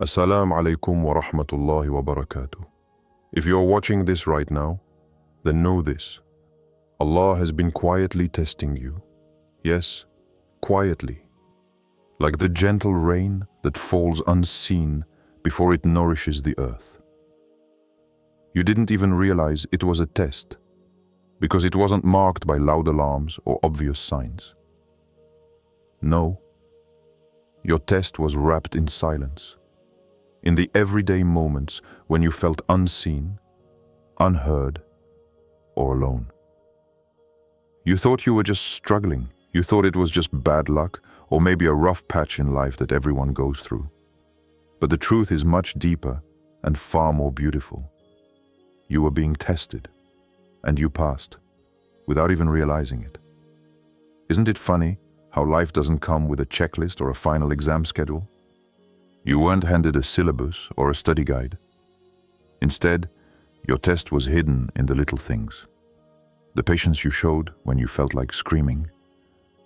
Assalamu alaikum wa rahmatullahi wa barakatuh. If you are watching this right now, then know this. Allah has been quietly testing you. Yes, quietly. Like the gentle rain that falls unseen before it nourishes the earth. You didn't even realize it was a test, because it wasn't marked by loud alarms or obvious signs. No, your test was wrapped in silence. In the everyday moments when you felt unseen, unheard, or alone. You thought you were just struggling. You thought it was just bad luck, or maybe a rough patch in life that everyone goes through. But the truth is much deeper and far more beautiful. You were being tested, and you passed, without even realizing it. Isn't it funny how life doesn't come with a checklist or a final exam schedule? You weren't handed a syllabus or a study guide. Instead, your test was hidden in the little things. The patience you showed when you felt like screaming.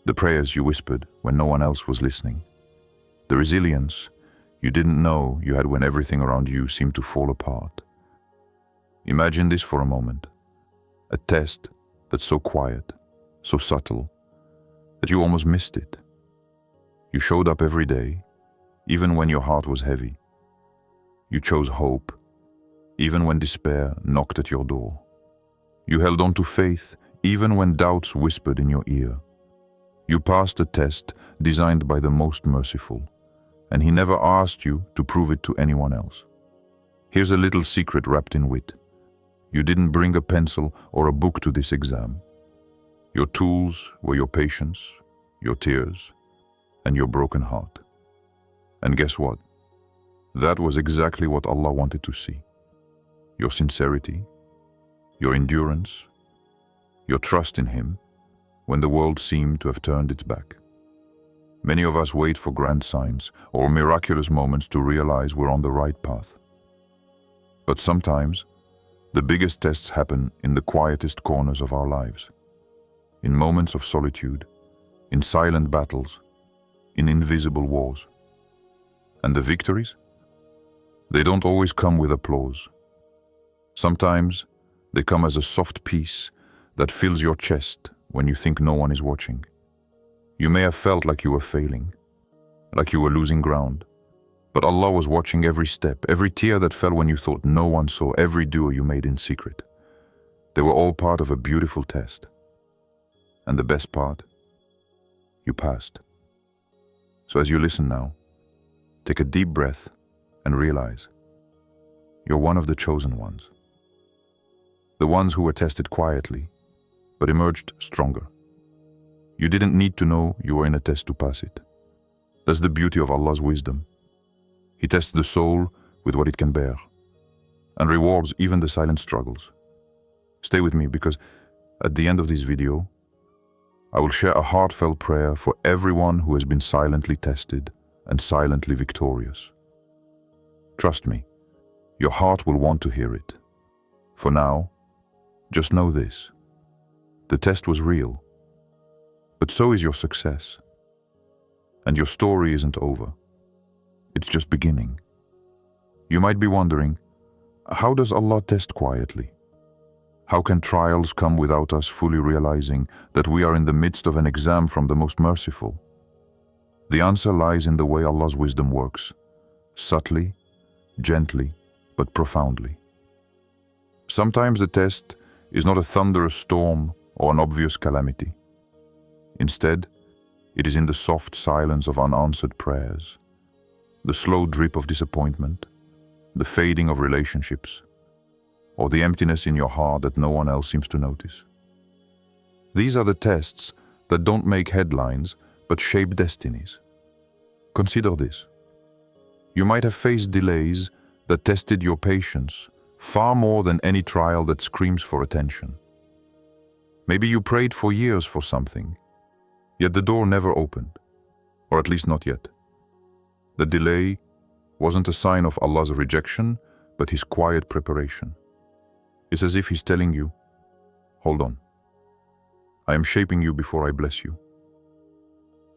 The prayers you whispered when no one else was listening. The resilience you didn't know you had when everything around you seemed to fall apart. Imagine this for a moment. A test that's so quiet, so subtle, that you almost missed it. You showed up every day, even when your heart was heavy. You chose hope, even when despair knocked at your door. You held on to faith, even when doubts whispered in your ear. You passed a test designed by the most merciful, and he never asked you to prove it to anyone else. Here's a little secret wrapped in wit. You didn't bring a pencil or a book to this exam. Your tools were your patience, your tears, and your broken heart. And guess what? That was exactly what Allah wanted to see. Your sincerity, your endurance, your trust in Him when the world seemed to have turned its back. Many of us wait for grand signs or miraculous moments to realize we're on the right path. But sometimes, the biggest tests happen in the quietest corners of our lives. In moments of solitude, in silent battles, in invisible wars. And the victories? They don't always come with applause. Sometimes they come as a soft peace that fills your chest when you think no one is watching. You may have felt like you were failing, like you were losing ground, but Allah was watching every step, every tear that fell when you thought no one saw, every dua you made in secret. They were all part of a beautiful test. And the best part? You passed. So as you listen now, take a deep breath and realize you're one of the chosen ones. The ones who were tested quietly, but emerged stronger. You didn't need to know you were in a test to pass it. That's the beauty of Allah's wisdom. He tests the soul with what it can bear and rewards even the silent struggles. Stay with me because at the end of this video, I will share a heartfelt prayer for everyone who has been silently tested and silently victorious. Trust me, your heart will want to hear it. For now, just know this. The test was real, but so is your success. And your story isn't over. It's just beginning. You might be wondering, how does Allah test quietly? How can trials come without us fully realizing that we are in the midst of an exam from the most merciful? The answer lies in the way Allah's wisdom works, subtly, gently, but profoundly. Sometimes the test is not a thunderous storm or an obvious calamity. Instead, it is in the soft silence of unanswered prayers, the slow drip of disappointment, the fading of relationships, or the emptiness in your heart that no one else seems to notice. These are the tests that don't make headlines, but shape destinies. Consider this. You might have faced delays that tested your patience far more than any trial that screams for attention. Maybe you prayed for years for something, yet the door never opened, or at least not yet. The delay wasn't a sign of Allah's rejection, but His quiet preparation. It's as if He's telling you, hold on. I am shaping you before I bless you.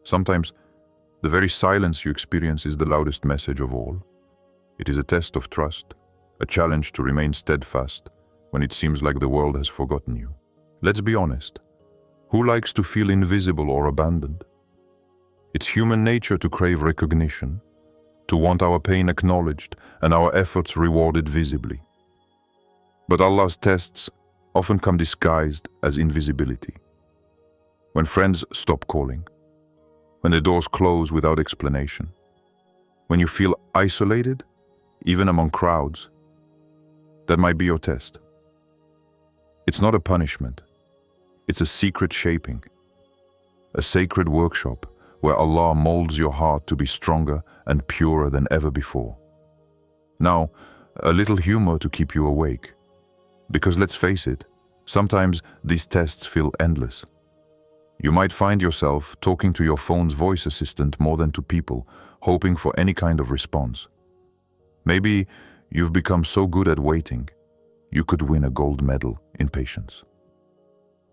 Sometimes, the very silence you experience is the loudest message of all. It is a test of trust, a challenge to remain steadfast when it seems like the world has forgotten you. Let's be honest. Who likes to feel invisible or abandoned? It's human nature to crave recognition, to want our pain acknowledged and our efforts rewarded visibly. But Allah's tests often come disguised as invisibility. When friends stop calling, when the doors close without explanation, when you feel isolated, even among crowds, that might be your test. It's not a punishment. It's a secret shaping, a sacred workshop where Allah molds your heart to be stronger and purer than ever before. Now, a little humor to keep you awake. Because let's face it, sometimes these tests feel endless. You might find yourself talking to your phone's voice assistant more than to people, hoping for any kind of response. Maybe you've become so good at waiting, you could win a gold medal in patience.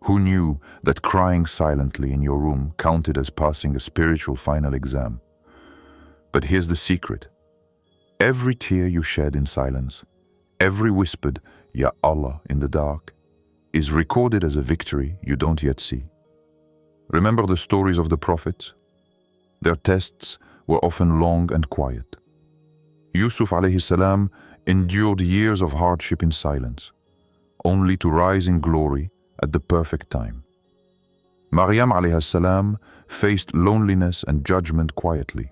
Who knew that crying silently in your room counted as passing a spiritual final exam? But here's the secret. Every tear you shed in silence, every whispered, Ya Allah, in the dark, is recorded as a victory you don't yet see. Remember the stories of the prophets? Their tests were often long and quiet. Yusuf alayhi salam endured years of hardship in silence, only to rise in glory at the perfect time. Maryam alayhi salam faced loneliness and judgment quietly,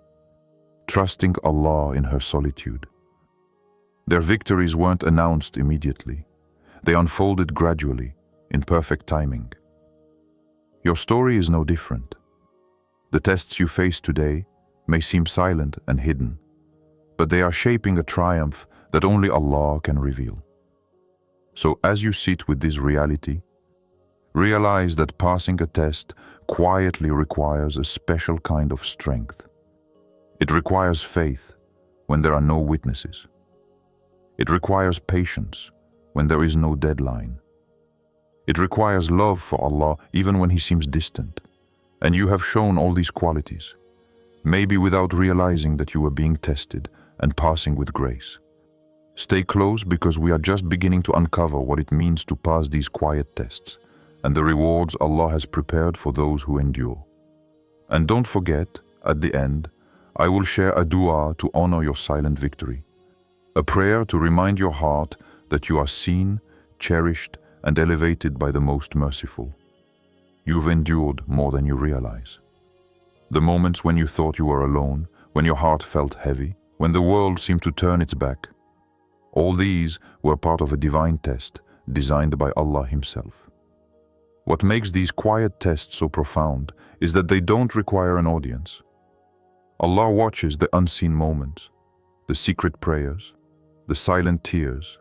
trusting Allah in her solitude. Their victories weren't announced immediately. They unfolded gradually, in perfect timing. Your story is no different. The tests you face today may seem silent and hidden, but they are shaping a triumph that only Allah can reveal. So as you sit with this reality, realize that passing a test quietly requires a special kind of strength. It requires faith when there are no witnesses. It requires patience when there is no deadline. It requires love for Allah even when He seems distant. And you have shown all these qualities, maybe without realizing that you were being tested and passing with grace. Stay close because we are just beginning to uncover what it means to pass these quiet tests and the rewards Allah has prepared for those who endure. And don't forget, at the end, I will share a dua to honor your silent victory, a prayer to remind your heart that you are seen, cherished, and elevated by the Most Merciful. You've endured more than you realize. The moments when you thought you were alone, when your heart felt heavy, when the world seemed to turn its back, all these were part of a divine test designed by Allah Himself. What makes these quiet tests so profound is that they don't require an audience. Allah watches the unseen moments, the secret prayers, the silent tears,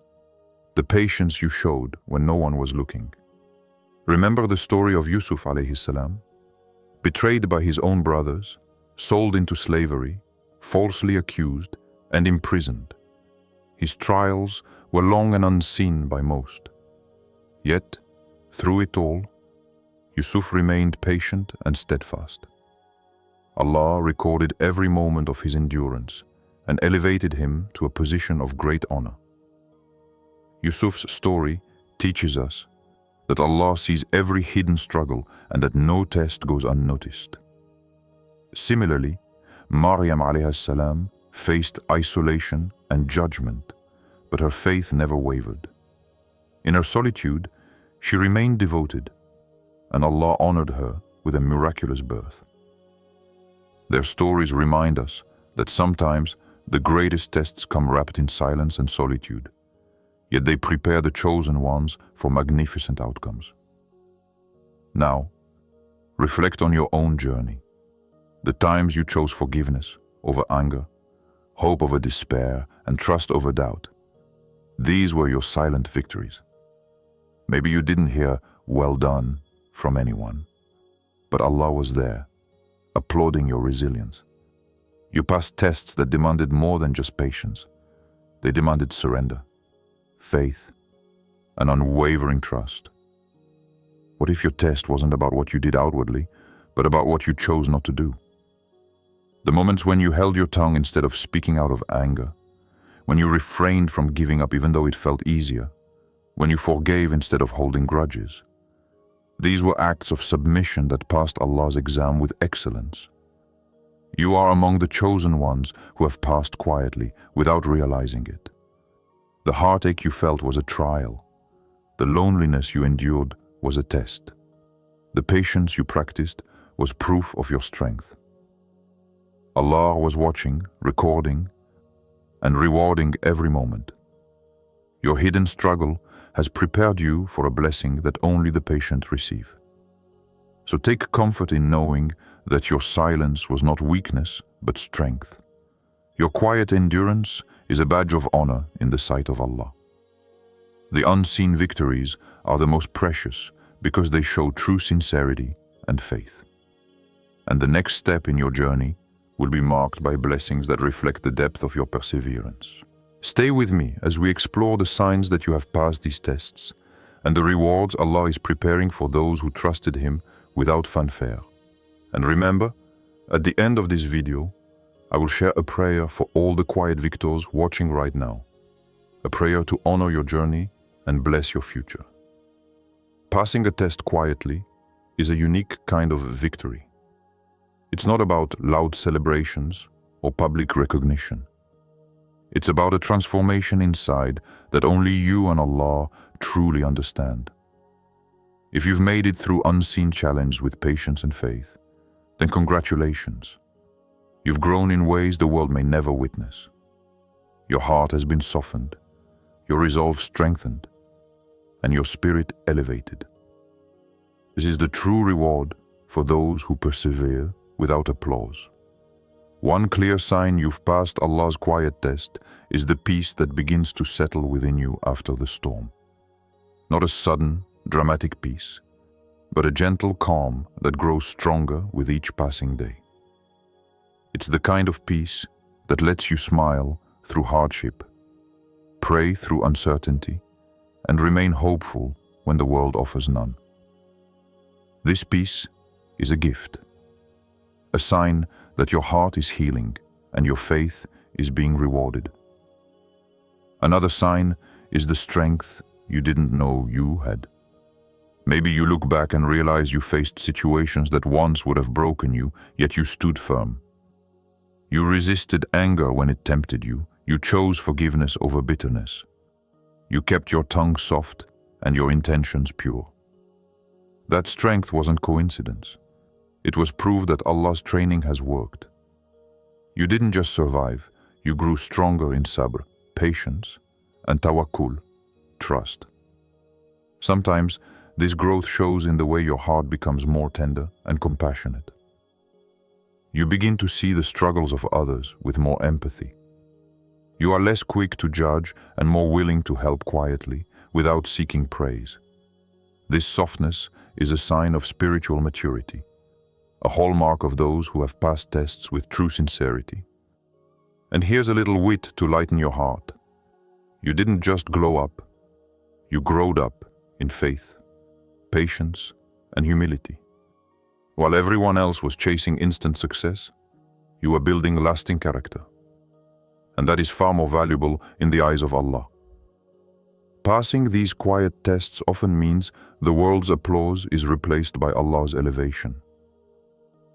the patience you showed when no one was looking. Remember the story of Yusuf alayhi salam? Betrayed by his own brothers, sold into slavery, falsely accused, and imprisoned. His trials were long and unseen by most. Yet, through it all, Yusuf remained patient and steadfast. Allah recorded every moment of his endurance and elevated him to a position of great honor. Yusuf's story teaches us that Allah sees every hidden struggle and that no test goes unnoticed. Similarly, Maryam alayhi salam faced isolation and judgment, but her faith never wavered. In her solitude, she remained devoted, and Allah honored her with a miraculous birth. Their stories remind us that sometimes the greatest tests come wrapped in silence and solitude, yet they prepare the chosen ones for magnificent outcomes. Now, reflect on your own journey, the times you chose forgiveness over anger, hope over despair, and trust over doubt. These were your silent victories. Maybe you didn't hear "well done" from anyone, but Allah was there, applauding your resilience. You passed tests that demanded more than just patience. They demanded surrender, faith, and unwavering trust. What if your test wasn't about what you did outwardly, but about what you chose not to do? The moments when you held your tongue instead of speaking out of anger, when you refrained from giving up even though it felt easier, when you forgave instead of holding grudges. These were acts of submission that passed Allah's exam with excellence. You are among the chosen ones who have passed quietly without realizing it. The heartache you felt was a trial. The loneliness you endured was a test. The patience you practiced was proof of your strength. Allah was watching, recording, and rewarding every moment. Your hidden struggle has prepared you for a blessing that only the patient receive. So take comfort in knowing that your silence was not weakness, but strength. Your quiet endurance is a badge of honor in the sight of Allah. The unseen victories are the most precious because they show true sincerity and faith. And the next step in your journey will be marked by blessings that reflect the depth of your perseverance. Stay with me as we explore the signs that you have passed these tests and the rewards Allah is preparing for those who trusted Him without fanfare. And remember, at the end of this video, I will share a prayer for all the quiet victors watching right now. A prayer to honor your journey and bless your future. Passing a test quietly is a unique kind of victory. It's not about loud celebrations or public recognition. It's about a transformation inside that only you and Allah truly understand. If you've made it through unseen challenge with patience and faith, then congratulations. You've grown in ways the world may never witness. Your heart has been softened, your resolve strengthened, and your spirit elevated. This is the true reward for those who persevere without applause. One clear sign you've passed Allah's quiet test is the peace that begins to settle within you after the storm. Not a sudden, dramatic peace, but a gentle calm that grows stronger with each passing day. It's the kind of peace that lets you smile through hardship, pray through uncertainty, and remain hopeful when the world offers none. This peace is a gift, a sign that your heart is healing and your faith is being rewarded. Another sign is the strength you didn't know you had. Maybe you look back and realize you faced situations that once would have broken you, yet you stood firm. You resisted anger when it tempted you. You chose forgiveness over bitterness. You kept your tongue soft and your intentions pure. That strength wasn't coincidence. It was proof that Allah's training has worked. You didn't just survive, you grew stronger in sabr, patience, and tawakkul, trust. Sometimes this growth shows in the way your heart becomes more tender and compassionate. You begin to see the struggles of others with more empathy. You are less quick to judge and more willing to help quietly without seeking praise. This softness is a sign of spiritual maturity, a hallmark of those who have passed tests with true sincerity. And here's a little wit to lighten your heart. You didn't just glow up, you growed up in faith, patience, and humility. While everyone else was chasing instant success, you were building lasting character. And that is far more valuable in the eyes of Allah. Passing these quiet tests often means the world's applause is replaced by Allah's elevation.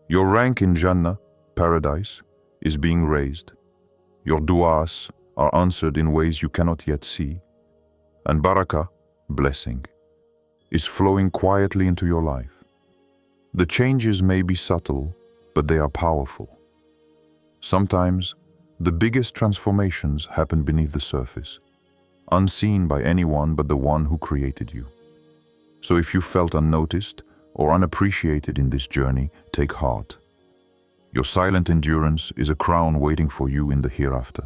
Your rank in Jannah, paradise, is being raised. Your du'as are answered in ways you cannot yet see. And barakah, blessing, is flowing quietly into your life. The changes may be subtle, but they are powerful. Sometimes, the biggest transformations happen beneath the surface, unseen by anyone but the one who created you. So if you felt unnoticed or unappreciated in this journey, take heart. Your silent endurance is a crown waiting for you in the hereafter.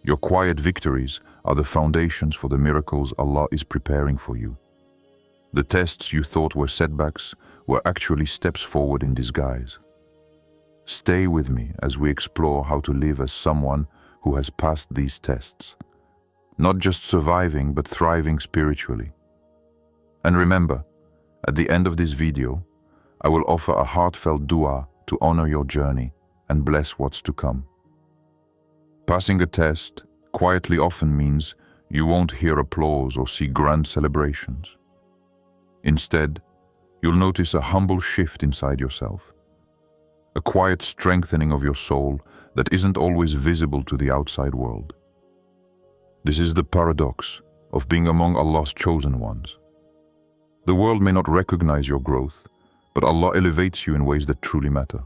Your quiet victories are the foundations for the miracles Allah is preparing for you. The tests you thought were setbacks were actually steps forward in disguise. Stay with me as we explore how to live as someone who has passed these tests, not just surviving but thriving spiritually. And remember, at the end of this video, I will offer a heartfelt dua to honor your journey and bless what's to come. Passing a test, Quietly often means you won't hear applause or see grand celebrations. Instead, you'll notice a humble shift inside yourself, a quiet strengthening of your soul that isn't always visible to the outside world. This is the paradox of being among Allah's chosen ones. The world may not recognize your growth, but Allah elevates you in ways that truly matter.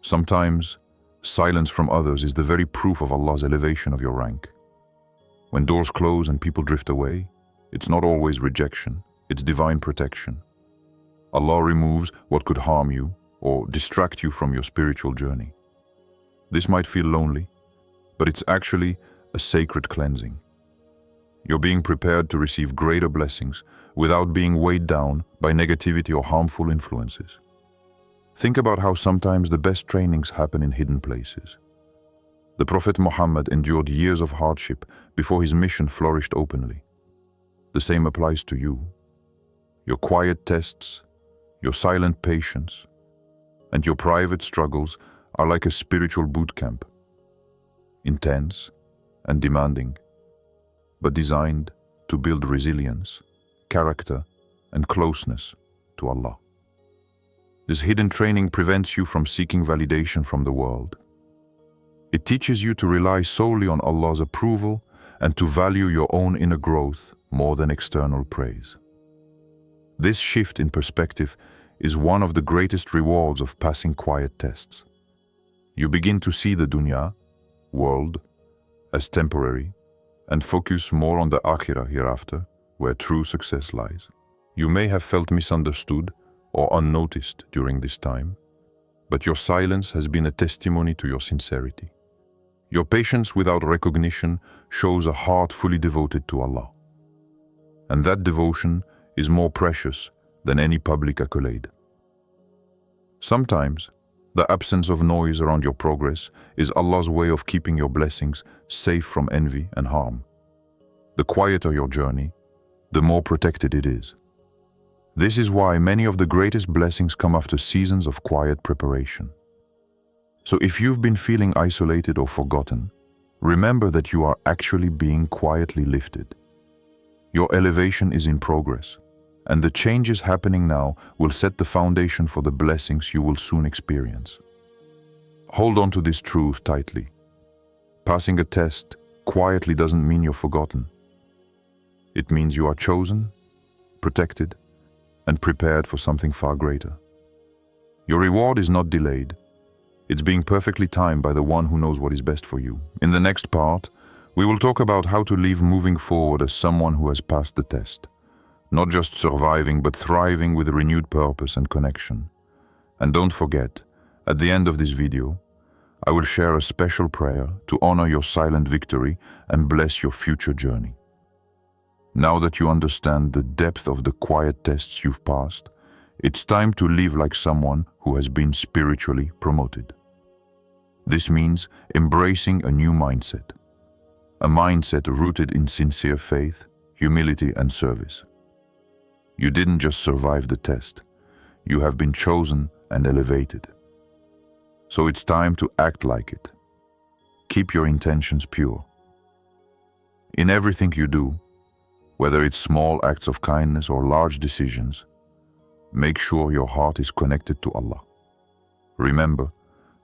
Sometimes, silence from others is the very proof of Allah's elevation of your rank. When doors close and people drift away, it's not always rejection, it's divine protection. Allah removes what could harm you or distract you from your spiritual journey. This might feel lonely, but it's actually a sacred cleansing. You're being prepared to receive greater blessings without being weighed down by negativity or harmful influences. Think about how sometimes the best trainings happen in hidden places. The Prophet Muhammad endured years of hardship before his mission flourished openly. The same applies to you. Your quiet tests, your silent patience, and your private struggles are like a spiritual boot camp. Intense and demanding, but designed to build resilience, character, and closeness to Allah. This hidden training prevents you from seeking validation from the world. It teaches you to rely solely on Allah's approval and to value your own inner growth more than external praise. This shift in perspective is one of the greatest rewards of passing quiet tests. You begin to see the dunya, world, as temporary and focus more on the akhirah hereafter, where true success lies. You may have felt misunderstood or unnoticed during this time, but your silence has been a testimony to your sincerity. Your patience without recognition shows a heart fully devoted to Allah. And that devotion is more precious than any public accolade. Sometimes, the absence of noise around your progress is Allah's way of keeping your blessings safe from envy and harm. The quieter your journey, the more protected it is. This is why many of the greatest blessings come after seasons of quiet preparation. So if you've been feeling isolated or forgotten, remember that you are actually being quietly lifted. Your elevation is in progress, and the changes happening now will set the foundation for the blessings you will soon experience. Hold on to this truth tightly. Passing a test quietly doesn't mean you're forgotten. It means you are chosen, protected, and prepared for something far greater. Your reward is not delayed. It's being perfectly timed by the one who knows what is best for you. In the next part, we will talk about how to live moving forward as someone who has passed the test. Not just surviving, but thriving with a renewed purpose and connection. And don't forget, at the end of this video, I will share a special prayer to honor your silent victory and bless your future journey. Now that you understand the depth of the quiet tests you've passed, it's time to live like someone who has been spiritually promoted. This means embracing a new mindset. A mindset rooted in sincere faith, humility, and service. You didn't just survive the test. You have been chosen and elevated. So it's time to act like it. Keep your intentions pure. In everything you do, whether it's small acts of kindness or large decisions, make sure your heart is connected to Allah. Remember,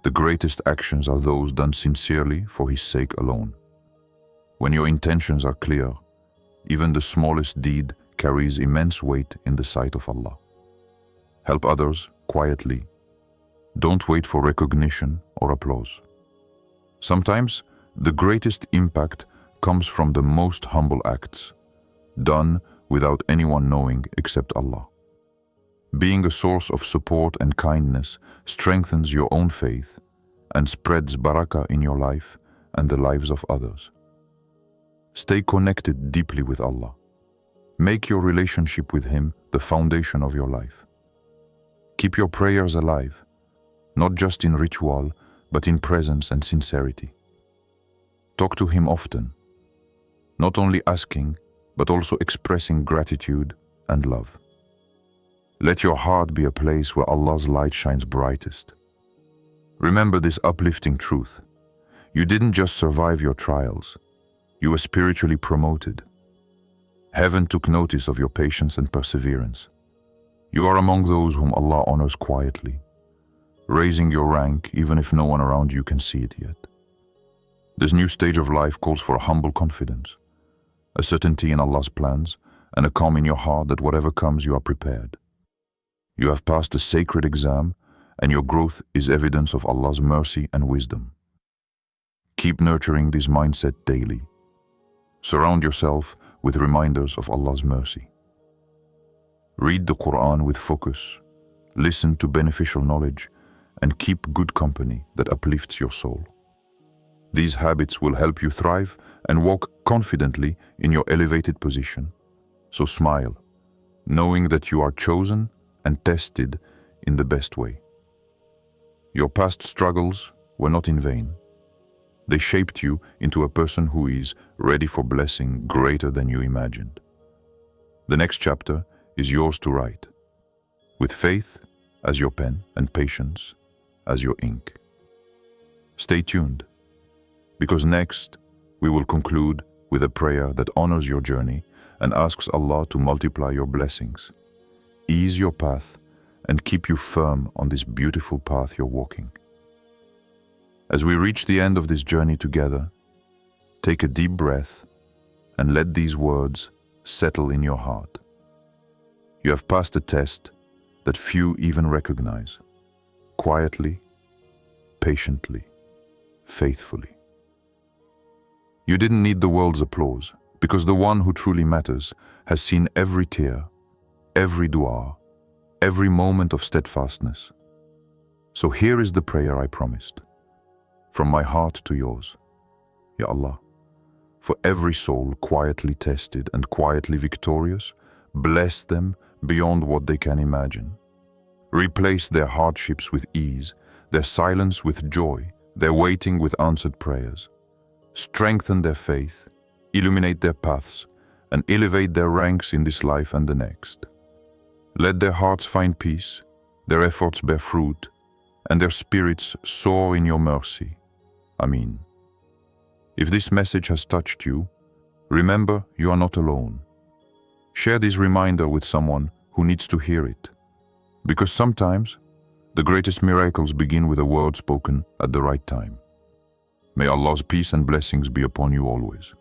the greatest actions are those done sincerely for His sake alone. When your intentions are clear, even the smallest deed carries immense weight in the sight of Allah. Help others quietly. Don't wait for recognition or applause. Sometimes, the greatest impact comes from the most humble acts, done without anyone knowing except Allah. Being a source of support and kindness strengthens your own faith and spreads barakah in your life and the lives of others. Stay connected deeply with Allah. Make your relationship with Him the foundation of your life. Keep your prayers alive, not just in ritual, but in presence and sincerity. Talk to Him often, not only asking, but also expressing gratitude and love. Let your heart be a place where Allah's light shines brightest. Remember this uplifting truth. You didn't just survive your trials, you were spiritually promoted. Heaven took notice of your patience and perseverance. You are among those whom Allah honors quietly, raising your rank even if no one around you can see it yet. This new stage of life calls for a humble confidence, a certainty in Allah's plans, and a calm in your heart that whatever comes, you are prepared. You have passed a sacred exam, and your growth is evidence of Allah's mercy and wisdom. Keep nurturing this mindset daily. Surround yourself with reminders of Allah's mercy. Read the Quran with focus, listen to beneficial knowledge, and keep good company that uplifts your soul. These habits will help you thrive and walk confidently in your elevated position. So smile, knowing that you are chosen and tested in the best way. Your past struggles were not in vain. They shaped you into a person who is ready for blessing greater than you imagined. The next chapter is yours to write, with faith as your pen and patience as your ink. Stay tuned, because next we will conclude with a prayer that honors your journey and asks Allah to multiply your blessings, ease your path, and keep you firm on this beautiful path you're walking. As we reach the end of this journey together, take a deep breath and let these words settle in your heart. You have passed a test that few even recognize. Quietly, patiently, faithfully. You didn't need the world's applause, because the one who truly matters has seen every tear, every dua, every moment of steadfastness. So here is the prayer I promised, from my heart to yours. Ya Allah, for every soul quietly tested and quietly victorious, bless them beyond what they can imagine. Replace their hardships with ease, their silence with joy, their waiting with answered prayers. Strengthen their faith, illuminate their paths, and elevate their ranks in this life and the next. Let their hearts find peace, their efforts bear fruit, and their spirits soar in your mercy. Ameen. If this message has touched you, remember you are not alone. Share this reminder with someone who needs to hear it. Because sometimes, the greatest miracles begin with a word spoken at the right time. May Allah's peace and blessings be upon you always.